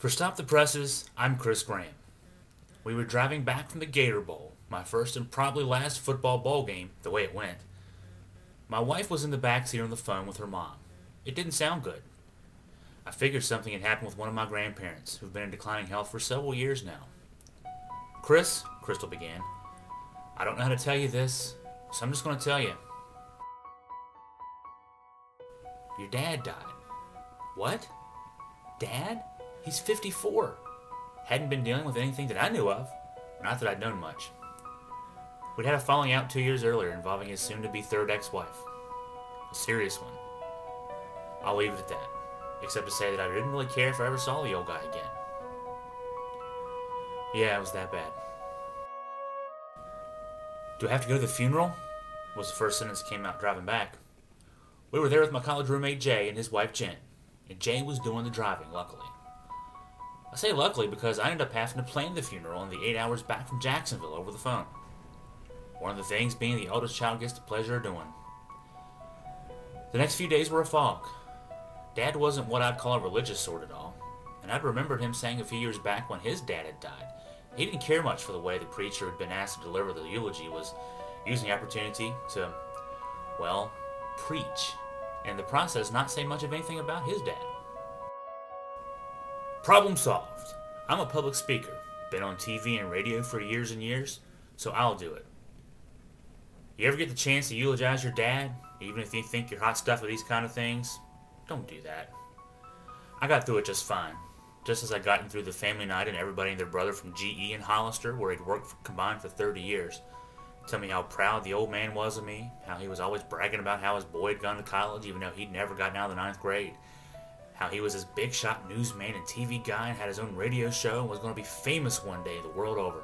For Stop the Presses, I'm Chris Graham. We were driving back from the Gator Bowl, my first and probably last football bowl game, the way it went. My wife was in the backseat on the phone with her mom. It didn't sound good. I figured something had happened with one of my grandparents, who've been in declining health for several years now. Chris, Crystal began, I don't know how to tell you this, so I'm just going to tell you. Your dad died. What? Dad? He's 54. Hadn't been dealing with anything that I knew of. Not that I'd known much. We'd had a falling out 2 years earlier involving his soon-to-be third ex-wife. A serious one. I'll leave it at that, except to say that I didn't really care if I ever saw the old guy again. Yeah, it was that bad. Do I have to go to the funeral? Was the first sentence that came out driving back. We were there with my college roommate Jay and his wife Jen, and Jay was doing the driving, luckily. I say luckily because I ended up having to plan the funeral in the 8 hours back from Jacksonville over the phone. One of the things being the oldest child gets the pleasure of doing. The next few days were a fog. Dad wasn't what I'd call a religious sort at all, and I'd remembered him saying a few years back when his dad had died, he didn't care much for the way the preacher had been asked to deliver the eulogy was using the opportunity to, well, preach, and in the process not say much of anything about his dad. Problem solved. I'm a public speaker, been on TV and radio for years and years, so I'll do it. You ever get the chance to eulogize your dad, even if you think you're hot stuff at these kind of things? Don't do that. I got through it just fine, just as I gotten through the family night and everybody and their brother from GE in Hollister, where he'd worked combined for 30 years. Tell me how proud the old man was of me, how he was always bragging about how his boy had gone to college even though he'd never gotten out of the 9th grade. How he was this big shot newsman and TV guy and had his own radio show and was going to be famous one day the world over.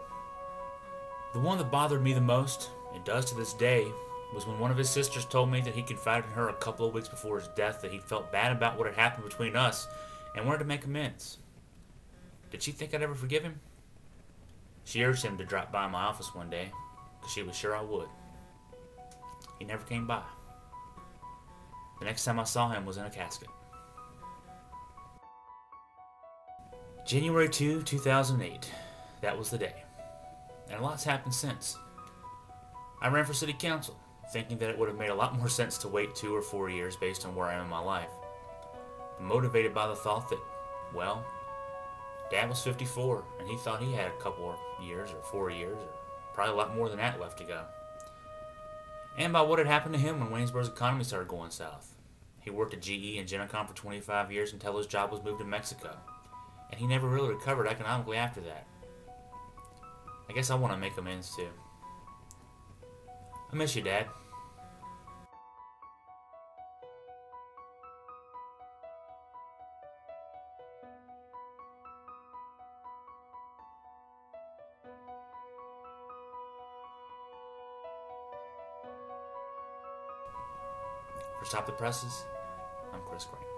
The one that bothered me the most, and does to this day, was when one of his sisters told me that he confided in her a couple of weeks before his death that he felt bad about what had happened between us and wanted to make amends. Did she think I'd ever forgive him? She urged him to drop by my office one day, because she was sure I would. He never came by. The next time I saw him was in a casket. January 2, 2008. That was the day. And a lot's happened since. I ran for city council, thinking that it would have made a lot more sense to wait 2 or 4 years based on where I am in my life. Motivated by the thought that, well, Dad was 54, and he thought he had a couple of years, or 4 years, or probably a lot more than that left to go. And by what had happened to him when Waynesboro's economy started going south. He worked at GE and Genicom for 25 years until his job was moved to Mexico, and he never really recovered economically after that. I guess I want to make amends too. I miss you, Dad. For Stop the Presses, I'm Chris Graham.